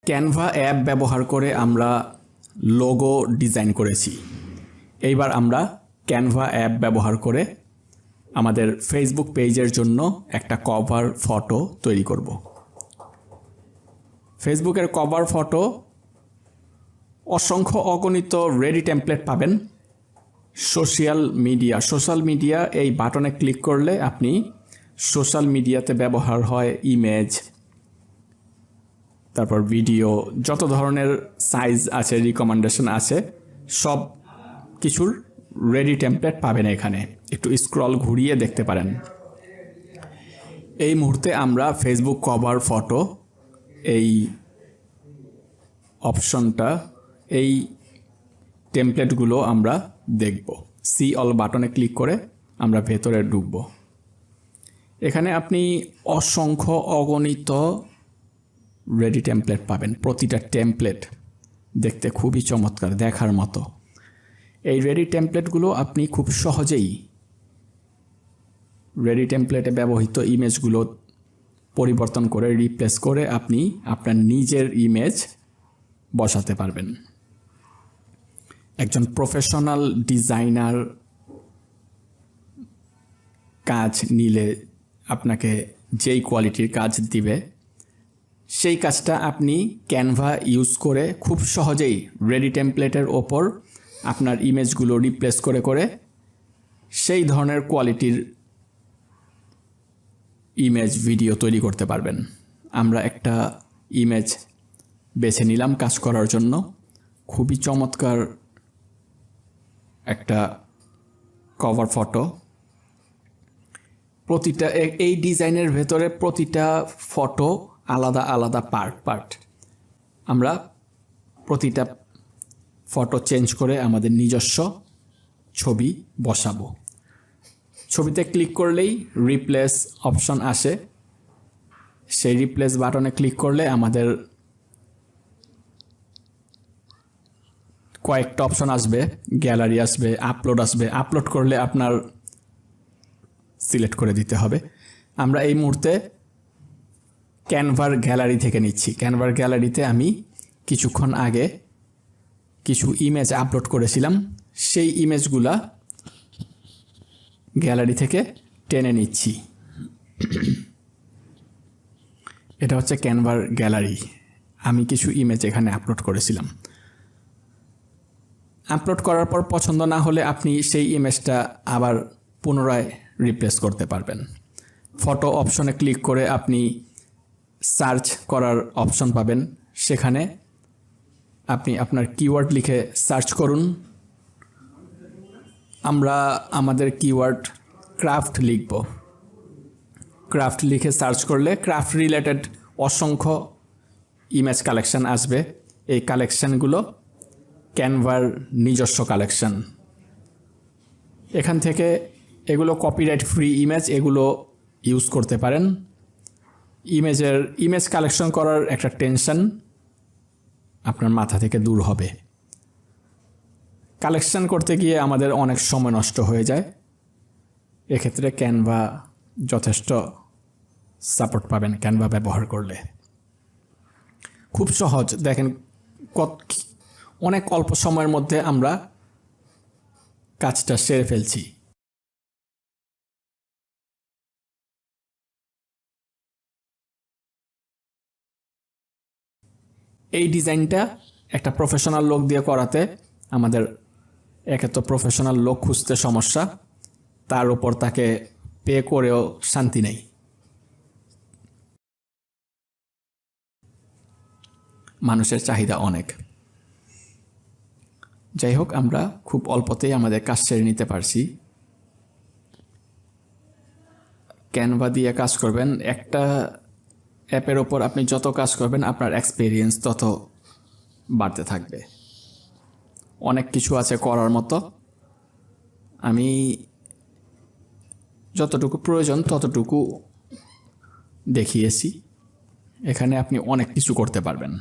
Canva app ব্যবহার করে আমরা লোগো ডিজাইন করেছি। এইবার আমরা ক্যানভা অ্যাপ ব্যবহার করে আমাদের ফেসবুক পেজের জন্য একটা কভার ফটো তৈরি করব। ফেসবুকের কভার ফটো অসংখ্য অগণিত রেডি টেমপ্লেট পাবেন। সোশ্যাল মিডিয়া এই বাটনে ক্লিক করলে আপনি সোশ্যাল মিডিয়াতে ব্যবহার হয় ইমেজ, তারপর ভিডিও, যত ধরনের সাইজ আছে, রিকমেন্ডেশন আছে, সব কিছুর রেডি টেমপ্লেট পাবেন এখানে। একটু স্ক্রল ঘুরিয়ে দেখতে পারেন। এই মুহূর্তে আমরা ফেসবুক কভার ফটো এই অপশনটা, এই টেমপ্লেটগুলো আমরা দেখব। সি অল বাটনে ক্লিক করে আমরা ভেতরে ঢুকব। এখানে আপনি অসংখ্য অগণিত রেডি টেমপ্লেট পাবেন। প্রতিটা টেমপ্লেট দেখতে খুবই চমৎকার, দেখার মতো। এই রেডি টেমপ্লেটগুলো আপনি খুব সহজেই রেডি টেমপ্লেটে ব্যবহৃত ইমেজগুলো পরিবর্তন করে, রিপ্লেস করে আপনি আপনার নিজের ইমেজ বসাতে পারবেন। একজন প্রফেশনাল ডিজাইনার কাজ নিলে আপনাকে যেই কোয়ালিটির কাজ দিবে, সেই কাজটা আপনি ক্যানভা ইউজ করে খুব সহজেই রেডি টেমপ্লেটের ওপর আপনার ইমেজগুলো রিপ্লেস করে করে সেই ধরনের কোয়ালিটির ইমেজ, ভিডিও তৈরি করতে পারবেন। আমরা একটা ইমেজ বেছে নিলাম কাজ করার জন্য। খুবই চমৎকার একটা কভার ফটো। প্রতিটা এই ডিজাইনের ভেতরে প্রতিটা ফটো আলাদা আলাদা পার্ট। আমরা প্রতিটা ফটো চেঞ্জ করে আমাদের নিজস্ব ছবি বসাবো। ছবিতে ক্লিক করলেই রিপ্লেস অপশন আসে। সেই রিপ্লেস বাটনে ক্লিক করলে আমাদের কয়েকটা অপশন আসবে, গ্যালারি আসবে, আপলোড আসবে। আপলোড করলে আপনার সিলেক্ট করে দিতে হবে। আমরা এই মুহূর্তে ক্যানভার গ্যালারি থেকে নিচ্ছি। ক্যানভার গ্যালারিতে আমি কিছুক্ষণ আগে কিছু ইমেজ আপলোড করেছিলাম, সেই ইমেজগুলা গ্যালারি থেকে টেনে নিচ্ছি। এটা হচ্ছে ক্যানভার গ্যালারি। আমি কিছু ইমেজ এখানে আপলোড করেছিলাম। আপলোড করার পর পছন্দ না হলে আপনি সেই ইমেজটা আবার পুনরায় রিপ্লেস করতে পারবেন। ফটো অপশনে ক্লিক করে আপনি সার্চ করার অপশন পাবেন। সেখানে আপনি আপনার কিওয়ার্ড লিখে সার্চ করুন। আমরা আমাদের কিওয়ার্ড ক্রাফট লিখব। ক্রাফট লিখে সার্চ করলে ক্রাফট রিলেটেড অসংখ্য ইমেজ কালেকশন আসবে। এই কালেকশানগুলো ক্যানভার নিজস্ব কালেকশন। এখান থেকে এগুলো কপিরাইট ফ্রি ইমেজ, এগুলো ইউজ করতে পারেন। ইমেজ কালেকশন করার একটা টেনশন আপনার মাথা থেকে দূর হবে। কালেকশন করতে গিয়ে আমাদের অনেক সময় নষ্ট হয়ে যায়। এক্ষেত্রে ক্যানভা যথেষ্ট সাপোর্ট পাবেন ক্যানভা ব্যবহার করলে। খুব সহজ, দেখেন অনেক অল্প সময়ের মধ্যে আমরা কাজটা সেরে ফেলছি। এই ডিজাইনটা একটা প্রফেশনাল লোক দিয়ে করাতে আমাদের একে তো প্রফেশনাল লোক খুঁজতে সমস্যা, তার উপর তাকে পে করেও শান্তি নেই। মানুষের চাহিদা অনেক। যাই হোক, আমরা খুব অল্পতেই আমাদের কাজ সেরে নিতে পারছি। ক্যানভা দিয়ে কাজ করবেন, একটা অ্যাপের ওপর আপনি যত কাজ করবেন আপনার এক্সপিরিয়েন্স তত বাড়তে থাকবে। অনেক কিছু আছে করার মতো। আমি যতটুকু প্রয়োজন ততটুকু দেখিয়েছি। এখানে আপনি অনেক কিছু করতে পারবেন।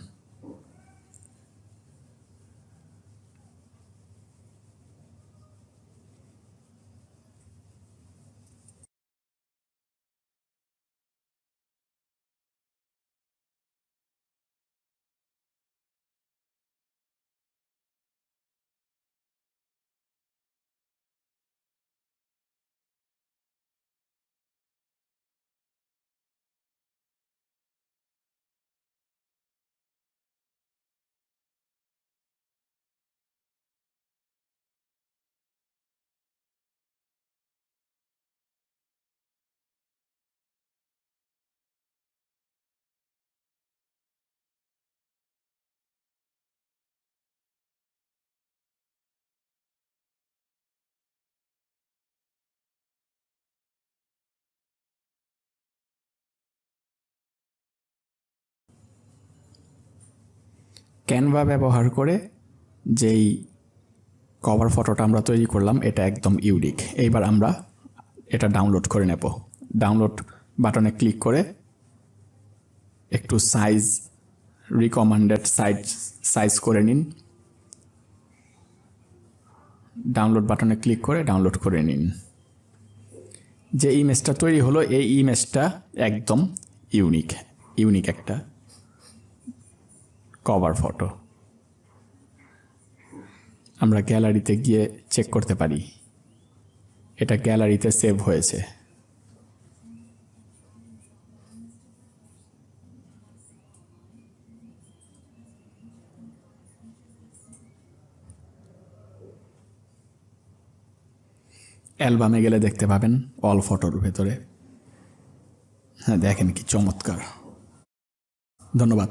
ক্যানভা ব্যবহার করে যেই কভার ফটোটা আমরা তৈরি করলাম এটা একদম ইউনিক। এইবার আমরা এটা ডাউনলোড করে নেব। ডাউনলোড বাটনে ক্লিক করে একটু সাইজ রিকমেন্ডেড সাইজ করে নিন। ডাউনলোড বাটনে ক্লিক করে ডাউনলোড করে নিন। যে ইমেজটা তৈরি হলো এই ইমেজটা একদম ইউনিক একটা কভার ফটো। আমরা গ্যালারিতে গিয়ে চেক করতে পারি এটা গ্যালারিতে সেভ হয়েছে। অ্যালবামে গেলে দেখতে পাবেন অল ফটোর ভেতরে। হ্যাঁ, দেখেন কি চমৎকার। ধন্যবাদ।